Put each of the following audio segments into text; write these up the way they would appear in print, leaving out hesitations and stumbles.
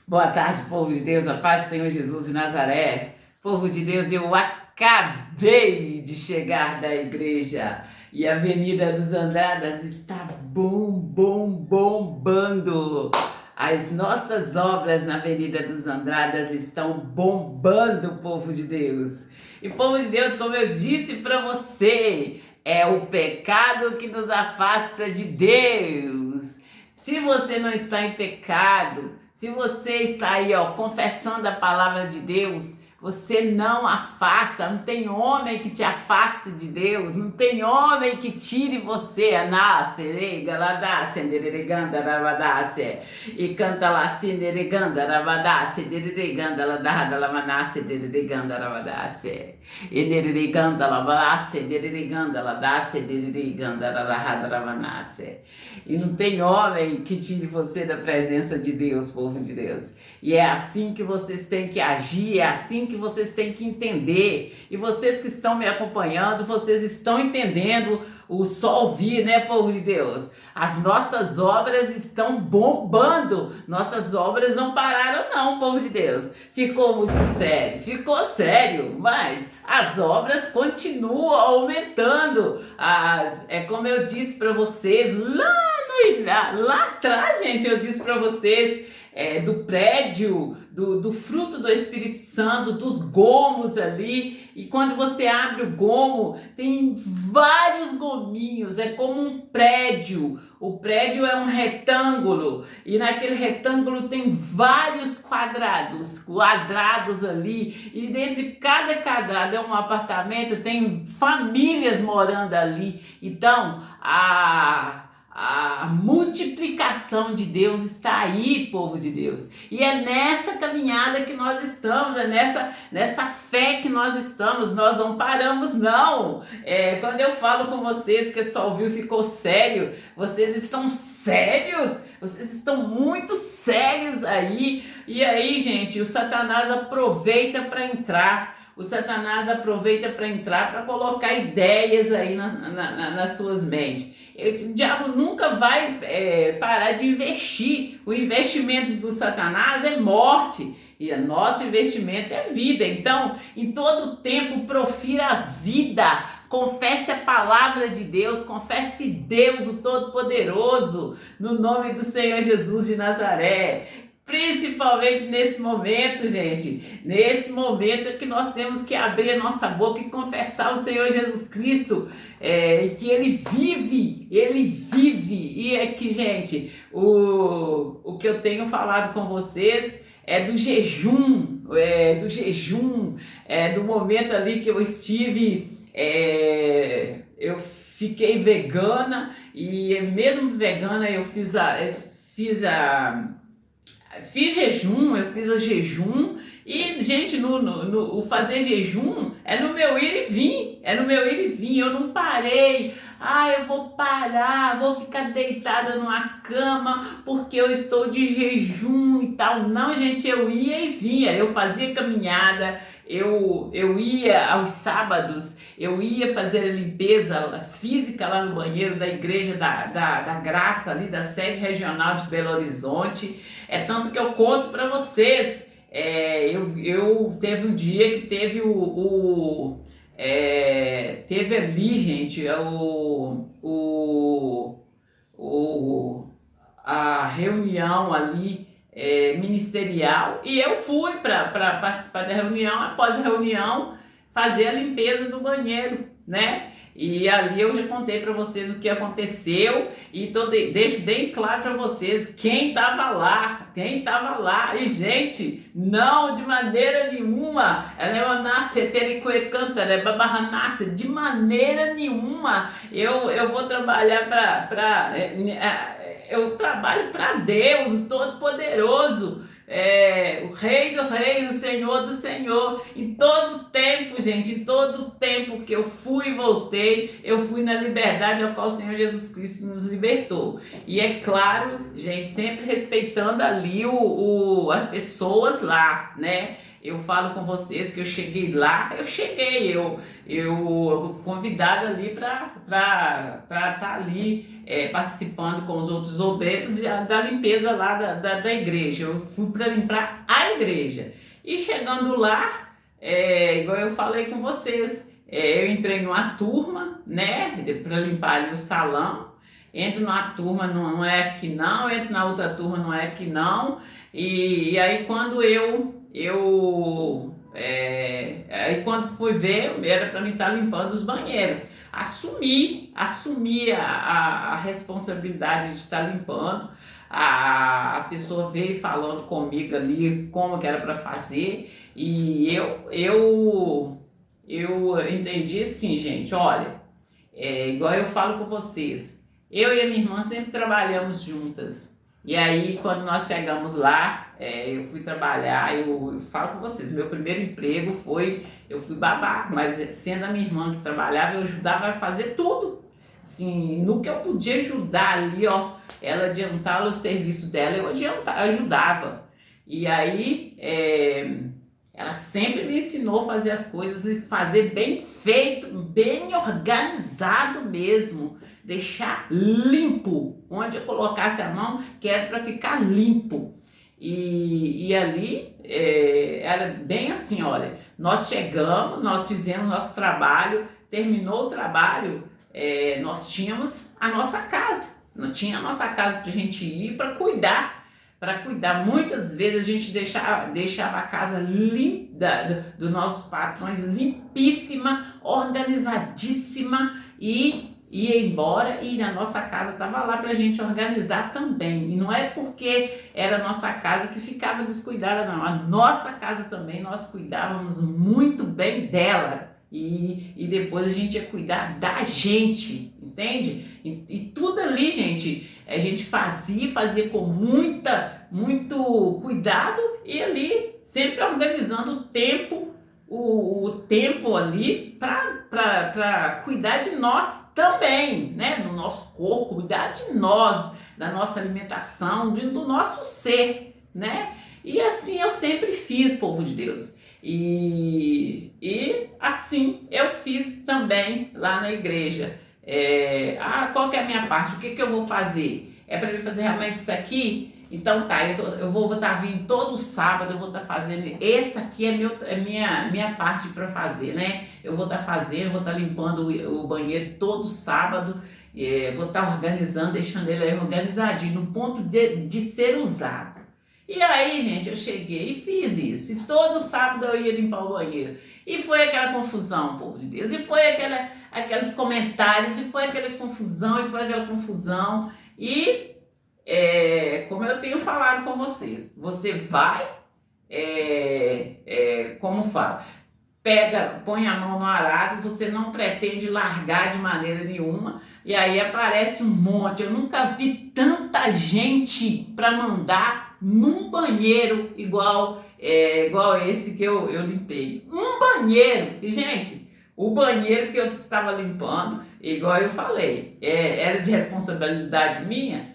Boa tarde, povo de Deus, a paz do Senhor Jesus de Nazaré. Povo de Deus, eu acabei de chegar da igreja e a Avenida dos Andradas está bombando. As nossas obras na Avenida dos Andradas estão bombando, povo de Deus. E povo de Deus, como eu disse para você, é o pecado que nos afasta de Deus. Se você não está em pecado, se você está aí, confessando a palavra de Deus, você não afasta, não tem homem que te afaste de Deus, não tem homem que tire você, e canta lá, cindereganda, rabadasse, dereganda, ladada, lamanasse, dereganda, rabadasse, e dereganda, labarasse, dereganda, ladasse, dereganda, larahada, lamanasse. E não tem homem que tire você da presença de Deus, povo de Deus. E é assim que vocês têm que agir, é assim que vocês têm que entender. E vocês que estão me acompanhando, vocês estão entendendo o só ouvir, né, povo de Deus? As nossas obras estão bombando. Nossas obras não pararam não, povo de Deus. Ficou muito sério, ficou sério, mas as obras continuam aumentando. É como eu disse para vocês lá atrás, gente, eu disse para vocês do prédio, do fruto do Espírito Santo, dos gomos ali. E quando você abre o gomo, tem vários gominhos, é como um prédio. O prédio é um retângulo e naquele retângulo tem vários quadrados ali, e dentro de cada quadrado é um apartamento, tem famílias morando ali. Então, a multiplicação de Deus está aí, povo de Deus. E é nessa caminhada que nós estamos, é nessa fé que nós estamos. Nós não paramos, não. Quando eu falo com vocês que só ouviu ficou sério, vocês estão sérios? Vocês estão muito sérios aí. E aí, gente, o Satanás aproveita para entrar. O Satanás aproveita para entrar, para colocar ideias aí nas suas mentes. O diabo nunca vai parar de investir. O investimento do Satanás é morte e o nosso investimento é vida. Então, em todo tempo, profira a vida. Confesse a palavra de Deus, confesse Deus, o Todo-Poderoso, no nome do Senhor Jesus de Nazaré. Principalmente nesse momento, gente, nesse momento é que nós temos que abrir a nossa boca e confessar o Senhor Jesus Cristo, e que Ele vive, e é que, gente, o que eu tenho falado com vocês é do jejum, do momento ali que eu estive, eu fiquei vegana, e mesmo vegana eu fiz jejum, eu fiz o jejum. E, gente, o fazer jejum é no meu ir e vir, eu não parei. Eu vou parar, vou ficar deitada numa cama porque eu estou de jejum e tal. Não, gente, eu ia e vinha, eu fazia caminhada, eu ia aos sábados, eu ia fazer a limpeza física lá no banheiro da igreja da Graça, ali da sede regional de Belo Horizonte. É tanto que eu conto para vocês. Eu teve um dia que teve teve ali, gente, a reunião ali ministerial, e eu fui para participar da reunião. Após a reunião, fazer a limpeza do banheiro, né? E ali eu já contei para vocês o que aconteceu e deixo bem claro para vocês quem estava lá. E, gente, não, de maneira nenhuma, de maneira nenhuma eu vou trabalhar eu trabalho para Deus, o Todo-Poderoso. O Rei dos Reis, o Senhor do Senhor. Em todo tempo, gente, em todo tempo que eu fui e voltei, eu fui na liberdade ao qual o Senhor Jesus Cristo nos libertou. E é claro, gente, sempre respeitando ali as pessoas lá, né? Eu falo com vocês que eu cheguei lá, eu convidada ali para estar ali participando com os outros obreiros da limpeza lá da igreja. Eu fui para limpar a igreja. E chegando lá, igual eu falei com vocês, eu entrei numa turma, né, para limpar ali o salão. Entro numa turma, não é que não, entro na outra turma, não é que não. E aí quando aí quando fui ver, era para mim estar limpando os banheiros. Assumi a responsabilidade de estar limpando. A pessoa veio falando comigo ali como que era para fazer. E eu entendi assim, gente, olha, igual eu falo com vocês, eu e a minha irmã sempre trabalhamos juntas. E aí, quando nós chegamos lá, eu fui trabalhar, eu falo com vocês, meu primeiro emprego eu fui babá, mas sendo a minha irmã que trabalhava, eu ajudava a fazer tudo. Assim, no que eu podia ajudar ali, ó, ela adiantava o serviço dela, eu ajudava. E aí, ela sempre me ensinou a fazer as coisas e fazer bem feito, bem organizado mesmo. Deixar limpo, onde eu colocasse a mão, que era para ficar limpo. E ali era bem assim, olha, nós chegamos, nós fizemos nosso trabalho, terminou o trabalho, nós tínhamos a nossa casa. Nós tínhamos a nossa casa para a gente ir para cuidar. Muitas vezes a gente deixava a casa limpa, dos nossos patrões limpíssima, organizadíssima e ia embora e a nossa casa estava lá para a gente organizar também. E não é porque era a nossa casa que ficava descuidada, não. A nossa casa também nós cuidávamos muito bem dela. E depois a gente ia cuidar da gente, entende? E tudo ali, gente, a gente fazia com muito cuidado e ali sempre organizando o tempo ali para cuidar de nós também, né? Do nosso corpo, cuidar de nós, da nossa alimentação, do nosso ser, né? E assim eu sempre fiz, povo de Deus. E assim eu fiz também lá na igreja. Qual que é a minha parte? O que eu vou fazer? É para mim fazer realmente isso aqui? Então tá, eu vou estar vindo todo sábado, eu vou estar fazendo, esse aqui é minha parte para fazer, né? Eu vou estar limpando o banheiro todo sábado, vou estar organizando, deixando ele aí organizadinho, no ponto de ser usado. E aí, gente, eu cheguei e fiz isso. E todo sábado eu ia limpar o banheiro. E foi aquela confusão, povo de Deus. E foi aqueles comentários, e foi aquela confusão, E, como eu tenho falado com vocês, você vai, como fala, põe a mão no arado, você não pretende largar de maneira nenhuma, e aí aparece um monte. Eu nunca vi tanta gente para mandar num banheiro igual esse que eu limpei. Um banheiro! E, gente, o banheiro que eu estava limpando, igual eu falei, era de responsabilidade minha,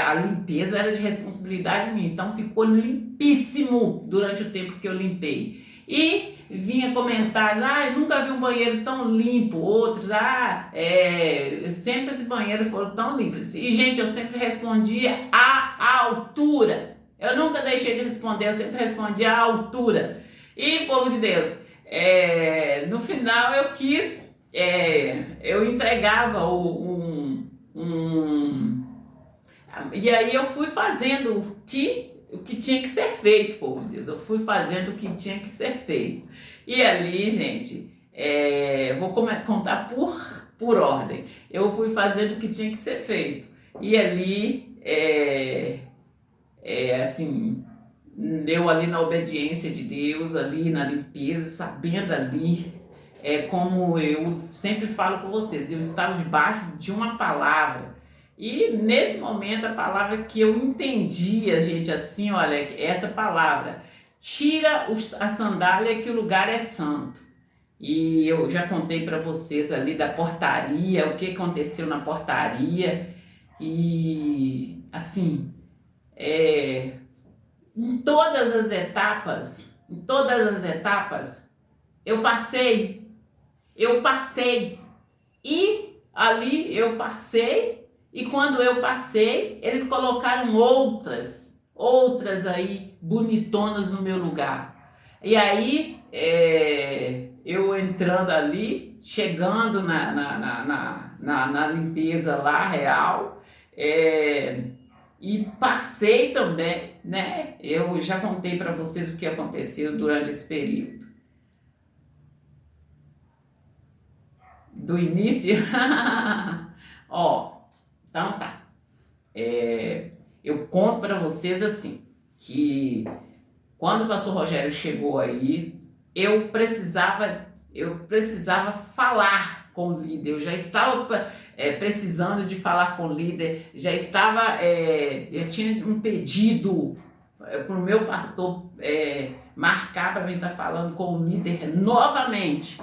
a limpeza era de responsabilidade minha, então ficou limpíssimo durante o tempo que eu limpei. E vinha comentários, eu nunca vi um banheiro tão limpo, outros, sempre esse banheiro foram tão limpos. E, gente, eu sempre respondia à altura. Eu nunca deixei de responder, eu sempre respondia à altura. E, povo de Deus, no final eu entregava e aí eu fui fazendo o que tinha que ser feito, povo de Deus. Eu fui fazendo o que tinha que ser feito. E ali, gente, vou contar por ordem. Eu fui fazendo o que tinha que ser feito. E ali, assim, eu ali na obediência de Deus, ali na limpeza, sabendo ali, como eu sempre falo com vocês, eu estava debaixo de uma palavra. E nesse momento a palavra que eu entendia, gente, assim, olha, essa palavra, tira a sandália que o lugar é santo. E eu já contei para vocês ali da portaria, o que aconteceu na portaria. E assim, em todas as etapas, eu passei. E ali eu passei. E quando eu passei, eles colocaram outras aí bonitonas no meu lugar. E aí, eu entrando ali, chegando na limpeza lá, real, e passei também, né? Eu já contei para vocês o que aconteceu durante esse período. Do início, ó, então tá. Eu conto para vocês assim, que quando o pastor Rogério chegou aí, eu precisava falar com o líder, eu já estava precisando de falar com o líder, já tinha um pedido para o meu pastor marcar para mim estar falando com o líder novamente.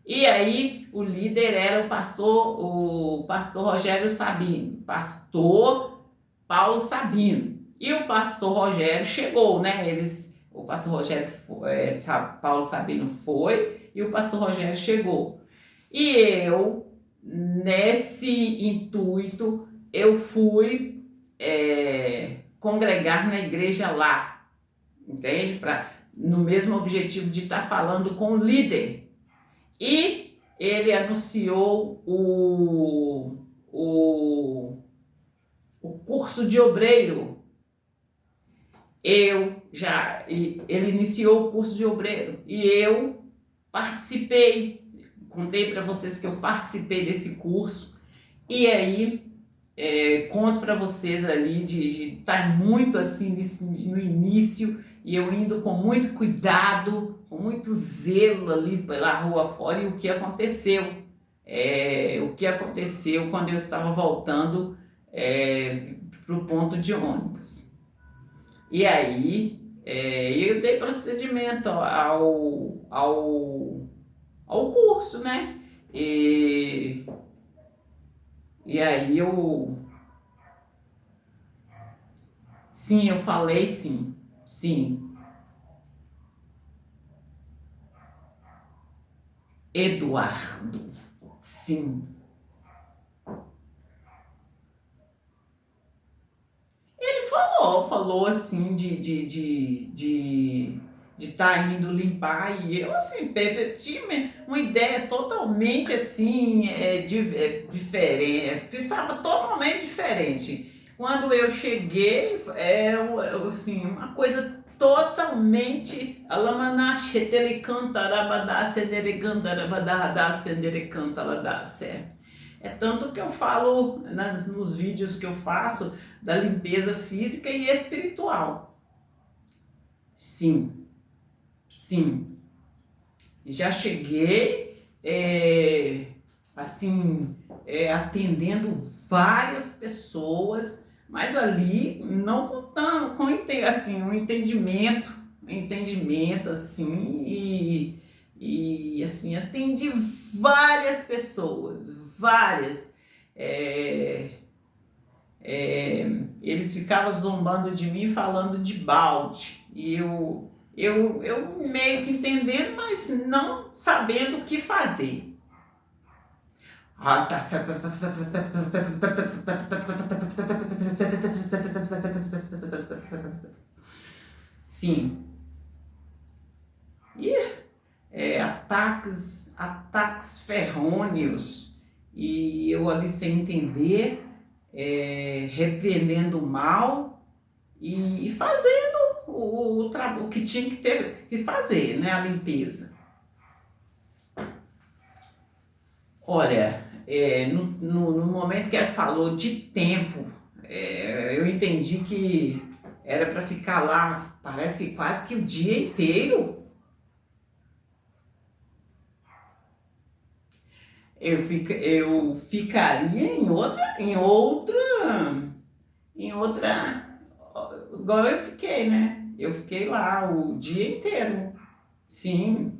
E aí o líder era o pastor Rogério Sabino, pastor Paulo Sabino. E o pastor Rogério chegou, né? O pastor Rogério Paulo Sabino foi e o pastor Rogério chegou. E eu, nesse intuito, eu fui congregar na igreja lá, entende? No mesmo objetivo de estar falando com o líder. E ele anunciou o curso de obreiro. Ele iniciou o curso de obreiro e eu participei. Contei para vocês que eu participei desse curso. E aí, conto para vocês ali de estar muito assim no início e eu indo com muito cuidado, com muito zelo ali pela rua fora. E o que aconteceu? O que aconteceu quando eu estava voltando para o ponto de ônibus. E aí, eu dei procedimento ao curso, né? E aí sim, eu falei sim. Eduardo, sim. Ele falou assim de estar indo limpar e eu assim, tive uma ideia totalmente assim, diferente, pensava totalmente diferente. Quando eu cheguei, assim, uma coisa totalmente é tanto que eu falo nos vídeos que eu faço da limpeza física e espiritual. Sim. Já cheguei, atendendo várias pessoas, mas ali não com assim, um entendimento assim, e assim, atendi várias pessoas, várias. Eles ficavam zombando de mim, falando de balde, e eu meio que entendendo, mas não sabendo o que fazer. Sim. E ataques ferrôneos, e eu ali sem entender, repreendendo o mal e fazendo o que tinha que fazer, né? A limpeza. Olha, no momento que ela falou de tempo, eu entendi que era para ficar lá, parece que quase que o dia inteiro. Eu ficaria em outra, igual eu fiquei, né? Eu fiquei lá o dia inteiro. Sim.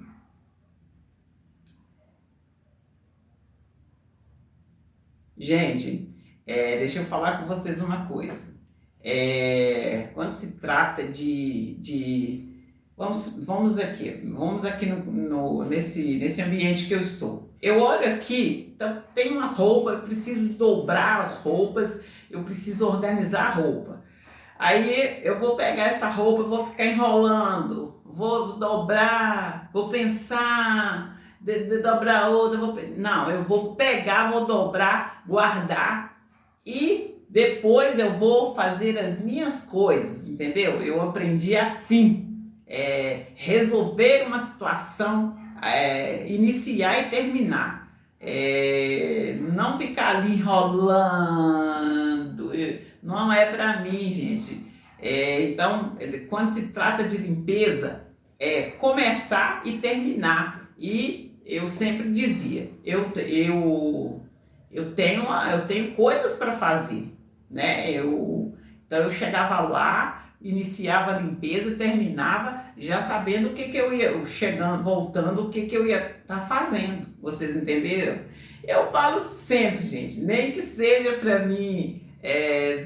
Gente, deixa eu falar com vocês uma coisa. Quando se trata vamos aqui nesse ambiente que eu estou. eu olho aqui, então tem uma roupa, eu preciso dobrar as roupas, eu preciso organizar a roupa. Aí eu vou pegar essa roupa, vou ficar enrolando, vou dobrar, vou pensar, de dobrar outra, não, eu vou pegar, vou dobrar, guardar e depois eu vou fazer as minhas coisas, entendeu? Eu aprendi assim, resolver uma situação, iniciar e terminar. Não ficar ali enrolando, não é para mim, gente. Então, quando se trata de limpeza, é começar e terminar. E eu sempre dizia, eu tenho coisas para fazer, né? Então eu chegava lá, iniciava a limpeza, terminava já sabendo o que eu ia, chegando, voltando, o que eu ia estar fazendo. Vocês entenderam? Eu falo sempre, gente, nem que seja para mim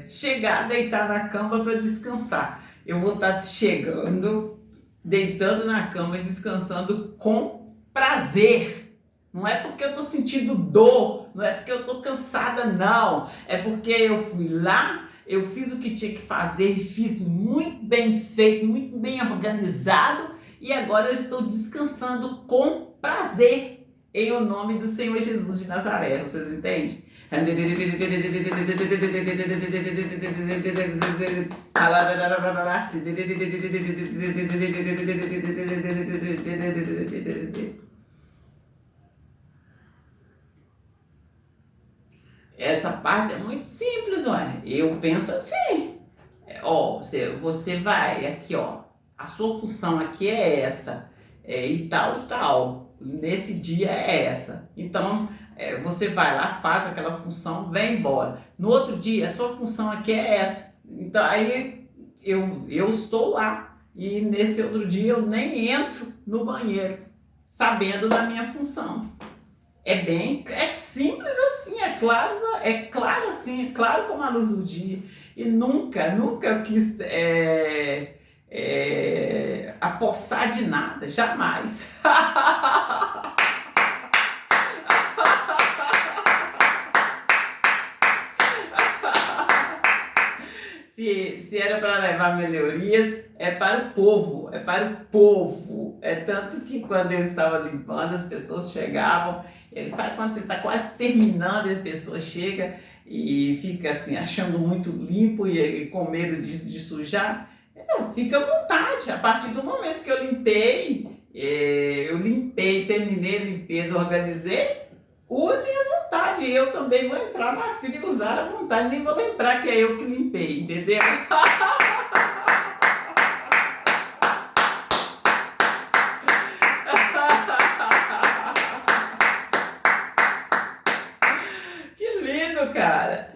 chegar, deitar na cama para descansar. Eu vou estar chegando, deitando na cama e descansando com prazer. Não é porque eu estou sentindo dor, não é porque eu estou cansada, não. É porque eu fui lá, eu fiz o que tinha que fazer, fiz muito bem feito, muito bem organizado e agora eu estou descansando com prazer em o nome do Senhor Jesus de Nazaré. Vocês entendem? Essa parte é muito simples, olha. Eu penso assim. Ó, você vai aqui, ó. A sua função aqui é essa, e tal, tal. Nesse dia é essa. Então, você vai lá, faz aquela função, vem embora. No outro dia, a sua função aqui é essa. Então, aí eu estou lá e nesse outro dia eu nem entro no banheiro, sabendo da minha função. É simples assim, é claro assim, é claro como a luz do dia. E nunca eu quis apossar de nada, jamais. Se era para levar melhorias, é para o povo, é para o povo. É tanto que quando eu estava limpando, as pessoas chegavam, sabe quando você está quase terminando e as pessoas chegam e fica assim, achando muito limpo e com medo de sujar? Não, fica à vontade. A partir do momento que eu limpei, terminei a limpeza, organizei, usem à vontade. Eu também vou entrar na fila e usar à vontade. Nem vou lembrar que é eu que limpei, entendeu? Que lindo, cara.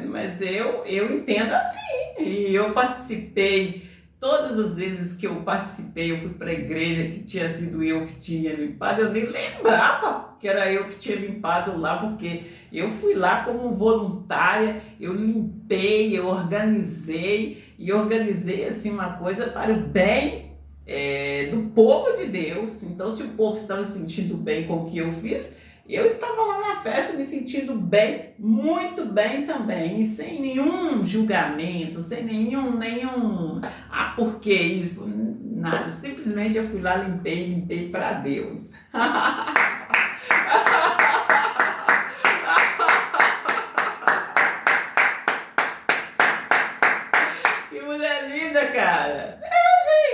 Mas eu entendo assim. E eu participei. Todas as vezes que eu participei, eu fui para a igreja que tinha sido eu que tinha limpado, eu nem lembrava que era eu que tinha limpado lá, porque eu fui lá como voluntária, eu limpei, eu organizei, e organizei assim uma coisa para o bem do povo de Deus. Então, se o povo estava se sentindo bem com o que eu fiz, eu estava lá na festa me sentindo bem, muito bem também, e sem nenhum julgamento, sem nenhum, por que isso? Nada, simplesmente eu fui lá, limpei para Deus. Que mulher linda, cara!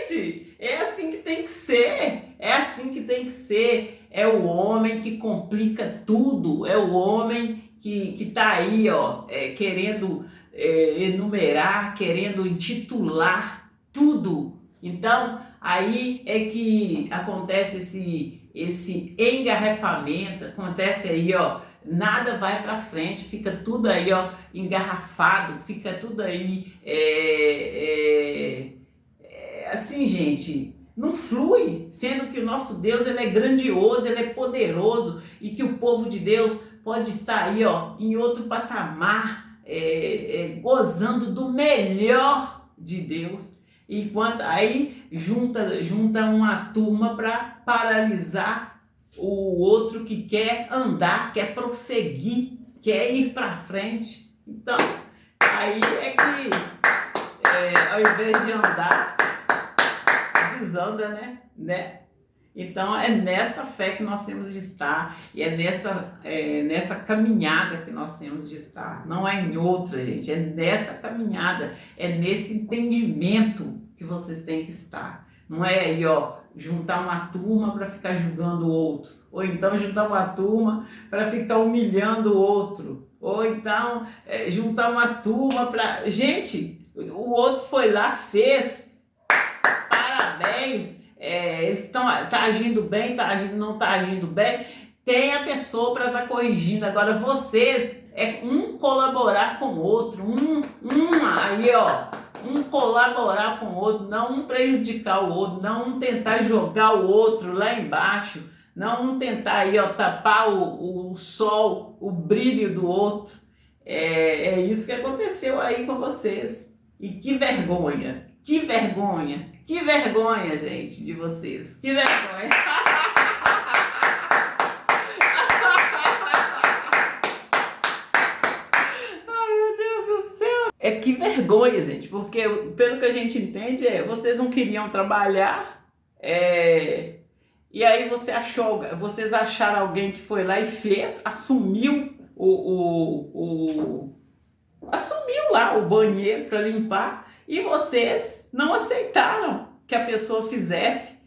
Gente, é assim que tem que ser, é assim que tem que ser. É o homem que complica tudo, é o homem que tá aí, ó, querendo enumerar, querendo intitular tudo. Então, aí é que acontece esse engarrafamento, acontece aí, ó, nada vai para frente, fica tudo aí, ó, engarrafado, fica tudo aí, assim, gente, não flui, sendo que o nosso Deus, ele é grandioso, ele é poderoso, e que o povo de Deus pode estar aí, ó, em outro patamar, gozando do melhor de Deus, enquanto aí junta uma turma para paralisar o outro que quer andar, quer prosseguir, quer ir para frente. Então, aí é que ao invés de andar, desanda, né? Então é nessa fé que nós temos de estar e é nessa caminhada que nós temos de estar. Não é em outra, gente, é nessa caminhada, é nesse entendimento que vocês têm que estar. Não é aí, juntar uma turma para ficar julgando o outro, ou então juntar uma turma para ficar humilhando o outro, ou então juntar uma turma para... Gente, o outro foi lá, fez, parabéns. Eles tá agindo bem, não tá agindo bem, tem a pessoa para estar corrigindo. Agora vocês colaborar com o outro, colaborar com o outro, não um prejudicar o outro, não um tentar jogar o outro lá embaixo, não um tentar aí tapar o sol, o brilho do outro. É isso que aconteceu aí com vocês. E que vergonha, que vergonha. Que vergonha, gente, de vocês. Que vergonha. Ai, meu Deus do céu. Que vergonha, gente, porque pelo que a gente entende vocês não queriam trabalhar, e aí vocês acharam alguém que foi lá e fez, assumiu assumiu lá o banheiro para limpar, e vocês não aceitaram que a pessoa fizesse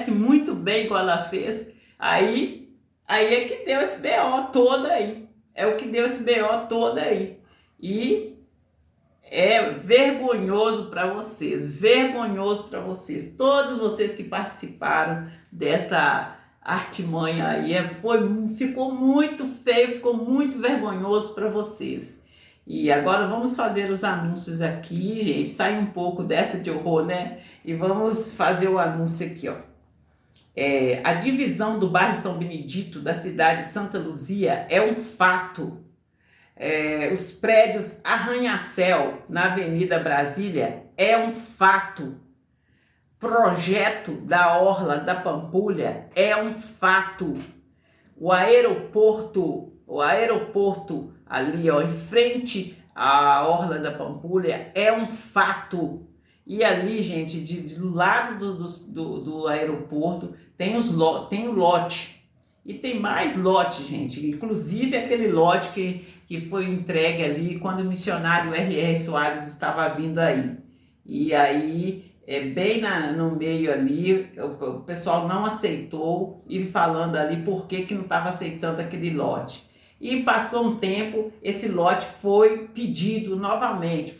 muito bem como ela fez. Aí é que deu esse BO todo aí. É o que deu esse BO todo aí. E é vergonhoso para vocês. Vergonhoso para vocês. Todos vocês que participaram dessa artimanha aí. Ficou muito feio, ficou muito vergonhoso para vocês. E agora vamos fazer os anúncios aqui, gente. Sai um pouco dessa de horror, né? E vamos fazer o anúncio aqui, a divisão do bairro São Benedito da cidade de Santa Luzia é um fato. Os prédios Arranha-Céu na Avenida Brasília é um fato. Projeto da Orla da Pampulha é um fato. O aeroporto ali, em frente à Orla da Pampulha é um fato. E ali, gente, do lado do aeroporto tem o lote. E tem mais lote, gente. Inclusive aquele lote que foi entregue ali quando o missionário R.R. Soares estava vindo aí. E aí, bem no meio ali, o pessoal não aceitou, e falando ali por que não estava aceitando aquele lote. E passou um tempo, esse lote foi pedido novamente,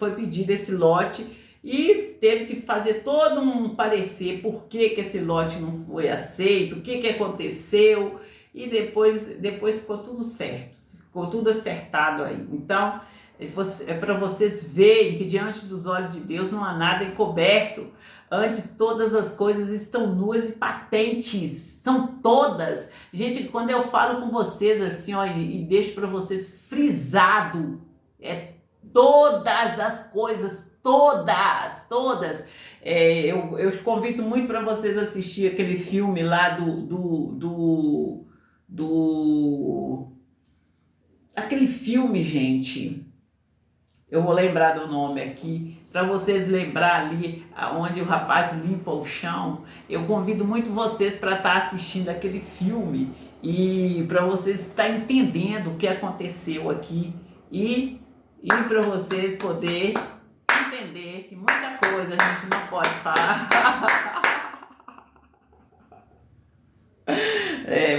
esse lote, e teve que fazer todo um parecer por que esse lote não foi aceito, o que aconteceu, e depois ficou tudo certo, ficou tudo acertado aí. Então, é para vocês verem que diante dos olhos de Deus não há nada encoberto. Antes todas as coisas estão nuas e patentes, são todas. Gente, quando eu falo com vocês assim, e deixo para vocês frisado, todas as coisas, todas. Eu convido muito para vocês assistir aquele filme lá aquele filme, gente. Eu vou lembrar do nome aqui, para vocês lembrar ali onde o rapaz limpa o chão. Eu convido muito vocês para estar assistindo aquele filme e para vocês estar entendendo o que aconteceu aqui e para vocês poder entender que muita coisa a gente não pode falar.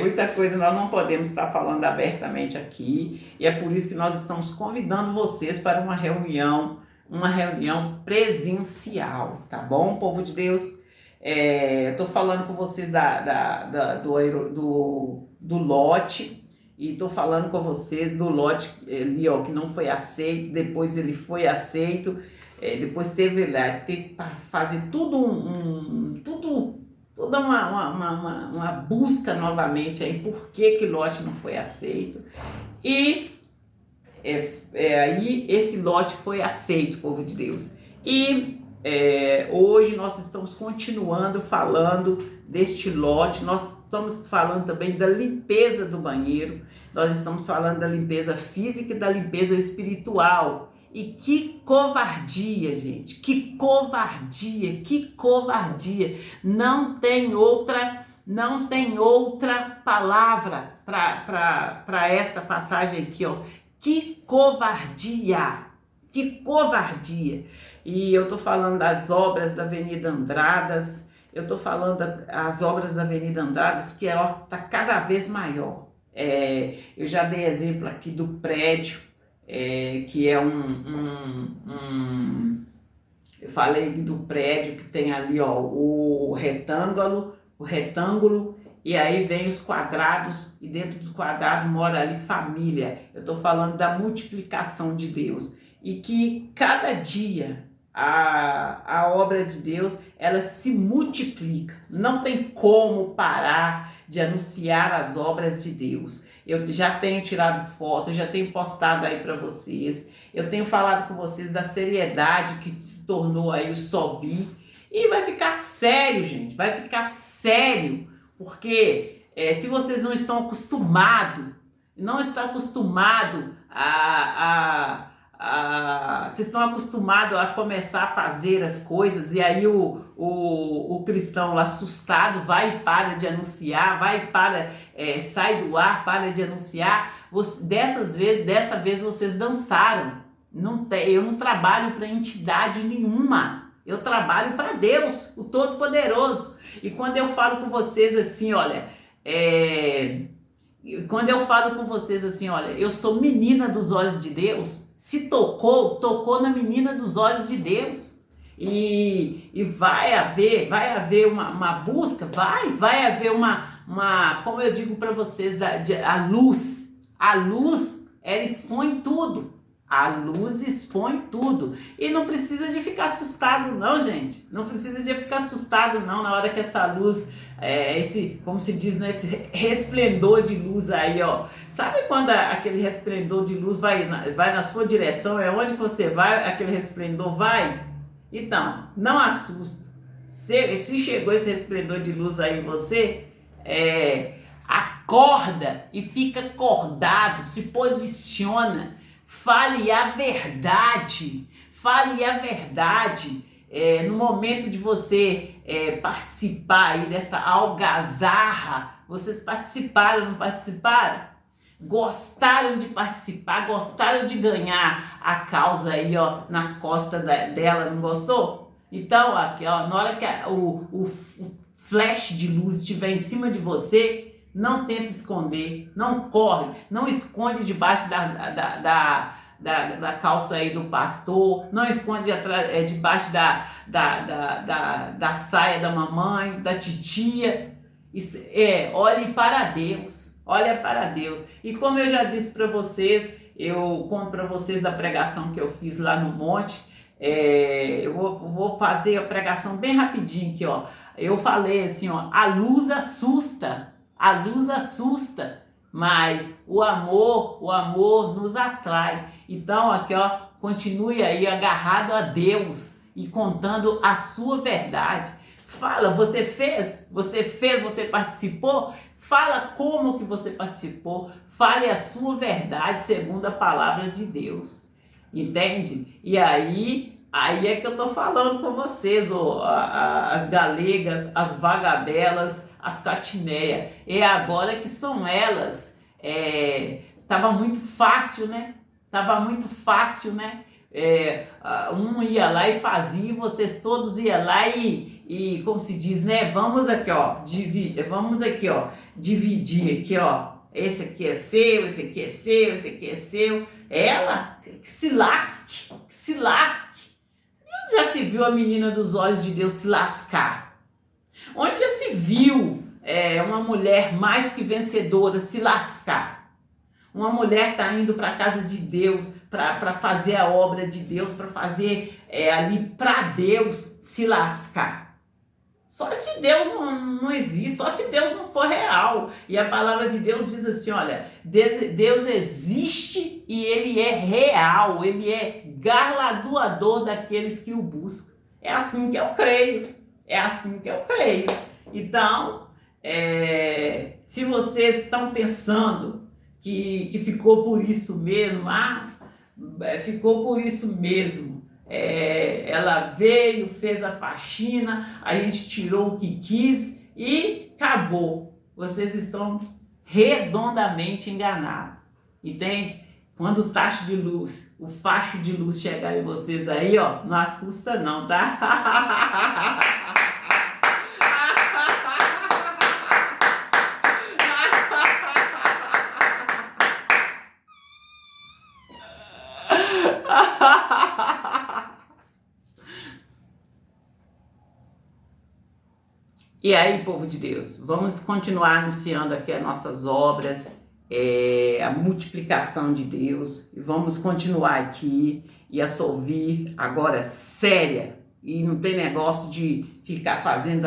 Muita coisa nós não podemos estar falando abertamente aqui, e é por isso que nós estamos convidando vocês para uma reunião presencial, tá bom, povo de Deus? Eu tô falando com vocês do lote, e tô falando com vocês do lote ali, que não foi aceito, depois ele foi aceito, depois teve que fazer toda uma busca novamente aí por que lote não foi aceito, e aí esse lote foi aceito, povo de Deus, e hoje nós estamos continuando falando deste lote, nós estamos falando também da limpeza do banheiro, nós estamos falando da limpeza física e da limpeza espiritual. E que covardia, gente, que covardia, que covardia. Não tem outra palavra para essa passagem aqui, ó. Que covardia, que covardia. E eu tô falando das obras da Avenida Andradas, eu tô falando das obras da Avenida Andradas, que ó, tá cada vez maior. Eu já dei exemplo aqui do prédio, que é eu falei do prédio que tem ali, ó, o retângulo, e aí vem os quadrados, e dentro dos quadrados mora ali família. Eu tô falando da multiplicação de Deus, e que cada dia a obra de Deus, ela se multiplica. Não tem como parar de anunciar as obras de Deus. Eu já tenho tirado foto, já tenho postado aí para vocês. Eu tenho falado com vocês da seriedade que se tornou aí o Só Vi. E vai ficar sério, gente. Vai ficar sério. Porque se vocês não estão acostumados, vocês estão acostumados a começar a fazer as coisas, e aí o cristão lá assustado vai e para de anunciar, sai do ar, para de anunciar. Dessa vez vocês dançaram. Eu não trabalho para entidade nenhuma, eu trabalho para Deus, o Todo-Poderoso. E quando eu falo com vocês assim, olha, eu sou menina dos olhos de Deus. Se tocou na menina dos olhos de Deus. E vai haver uma busca, vai haver uma, como eu digo para vocês, a luz, ela expõe tudo. A luz expõe tudo. E não precisa de ficar assustado não, gente. Não precisa de ficar assustado não na hora que essa luz, como se diz, né, esse resplendor de luz aí, ó. Sabe quando aquele resplendor de luz vai na sua direção? É onde você vai, aquele resplendor vai? Então, não assusta. Se chegou esse resplendor de luz aí em você, acorda e fica acordado, se posiciona. Fale a verdade, no momento de você participar aí dessa algazarra. Vocês participaram, não participaram? Gostaram de participar, gostaram de ganhar a causa aí, ó, nas costas dela, não gostou? Então, aqui, ó, na hora que o flash de luz estiver em cima de você, não tenta esconder, não corre, não esconde debaixo da calça aí do pastor, não esconde debaixo da saia da mamãe, da titia. Olhe para Deus, olha para Deus. E como eu já disse para vocês, eu conto para vocês da pregação que eu fiz lá no monte. Eu vou fazer a pregação bem rapidinho aqui, ó. Eu falei assim, ó, a luz assusta, mas o amor nos atrai. Então aqui, ó, continue aí agarrado a Deus e contando a sua verdade. Fala, você participou? Fala como que você participou. Fale a sua verdade segundo a palavra de Deus. Entende? E aí é que eu tô falando com vocês, as galegas, as vagabelas, as catinéia. É agora que são elas. Tava muito fácil, né? Um ia lá e fazia, vocês todos iam lá e como se diz, né? Vamos aqui, ó, dividir aqui, ó. Esse aqui é seu, esse aqui é seu, esse aqui é seu. Ela, que se lasque. Onde já se viu a menina dos olhos de Deus se lascar? Onde já se viu uma mulher mais que vencedora se lascar? Uma mulher está indo para a casa de Deus para fazer a obra de Deus, para fazer ali para Deus se lascar. Só se Deus não existe, só se Deus não for real. E a palavra de Deus diz assim, olha, Deus existe e Ele é real, Ele é galardoador daqueles que o buscam. É assim que eu creio. É assim que eu creio. Então, se vocês estão pensando que ficou por isso mesmo, ficou por isso mesmo. Ela veio, fez a faxina, a gente tirou o que quis e acabou. Vocês estão redondamente enganados. Entende? Quando o tacho de luz, o facho de luz chegar em vocês aí, ó, não assusta não, tá? E aí, povo de Deus, vamos continuar anunciando aqui as nossas obras, a multiplicação de Deus, e vamos continuar aqui e a servir agora séria, e não tem negócio de ficar fazendo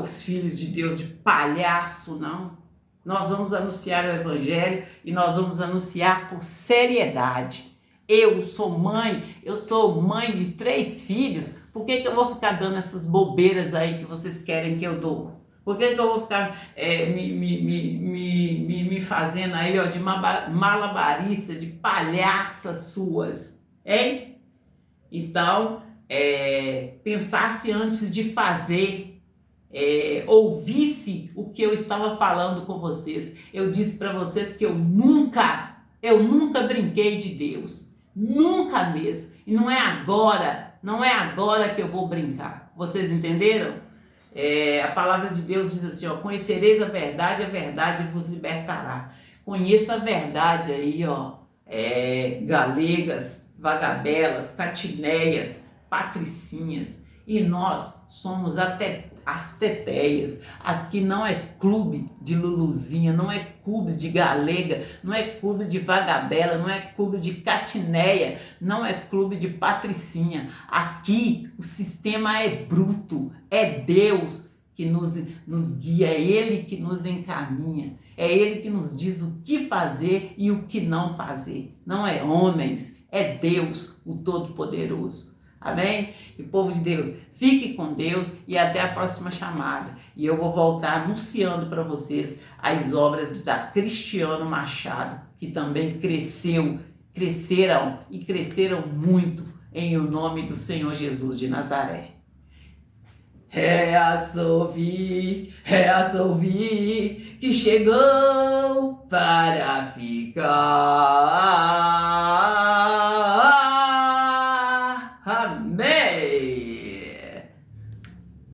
os filhos de Deus de palhaço, não. Nós vamos anunciar o Evangelho e nós vamos anunciar com seriedade. Eu sou mãe de 3 filhos, por que eu vou ficar dando essas bobeiras aí que vocês querem que eu dou? Por que eu vou ficar me fazendo aí, ó, de malabarista, de palhaças suas, hein? Então, pensasse antes de fazer, ouvisse o que eu estava falando com vocês. Eu disse para vocês que eu nunca brinquei de Deus. Nunca mesmo. E não é agora que eu vou brincar. Vocês entenderam? A palavra de Deus diz assim, ó, conhecereis a verdade vos libertará. Conheça a verdade aí, ó, galegas, vagabelas, catineias, patricinhas. E nós somos até as teteias. Aqui não é clube de luluzinha, não é clube de galega, não é clube de vagabela, não é clube de catineia, não é clube de patricinha. Aqui o sistema é bruto, é Deus que nos guia, é Ele que nos encaminha, é Ele que nos diz o que fazer e o que não fazer. Não é homens, é Deus, o Todo-Poderoso. Amém? E povo de Deus, fique com Deus e até a próxima chamada. E eu vou voltar anunciando para vocês as obras da Cristiano Machado, que também cresceram muito em o nome do Senhor Jesus de Nazaré. Reassolvi, que chegou para ficar.